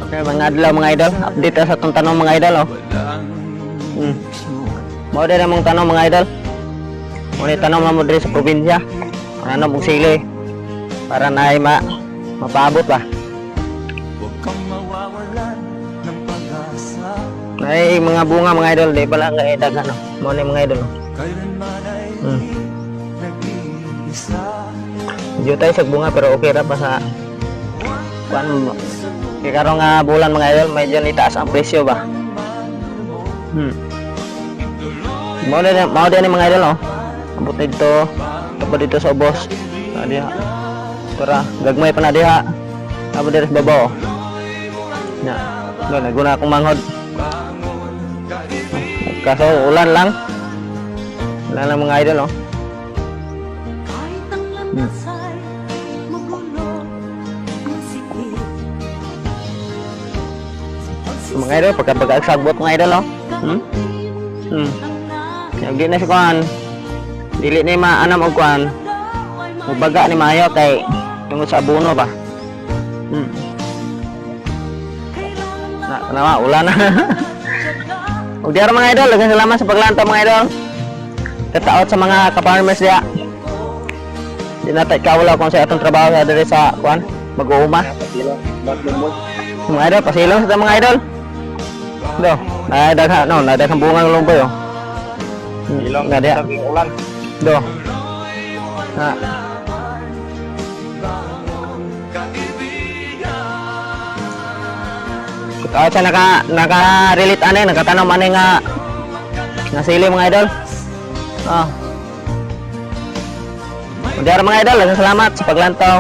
Okay, mga adlaw mga idol. Update sa itong tanong mga idol. Oh. Mau din namang tanong mga idol. Muna tanong mo diri sa probinsya. Ano mong sili para na ay mapaabot ba? Ay mga bunga mga idol, di pala nga daghan no. Mo ni mga idol. Diyo tayo sa bunga pero okay ra pa sa kuan mo. Kaya karong bulan mga idol, medyo itaas ang presyo ba. Mau din mga idol oh. Abot dito, tapos dito sa ubos. Diha. Para gagmay pa na diha. Abo diri sa babaw. Nya. Do naguna akong manghod. Kaso ulan lang. Ulan lang mga idol oh. Mga idol pagka-sagbot mga idol oh. Di na si kuan. Dili ni maanam og kuan. Mubaga ni maayo kay tungod sa abono ba. Na ulan na. Ug diara mga idol, daghang salamat sa paglantaw mga idol. Tataot sa mga ka-farmers diya. Di na tay kawala kung sa atong trabaho sa diri sa kuan, mag-uuma. Mga idol, pasilong sa mga idol. Do, daghang bunga ng lumboy oh. Ilong Nga diya. ulan. Do. Ha. Kung siya naka-relate ane, nakatanong ane nga sili mga idol. Oh. Diara mga idol, salamat sa paglantaw.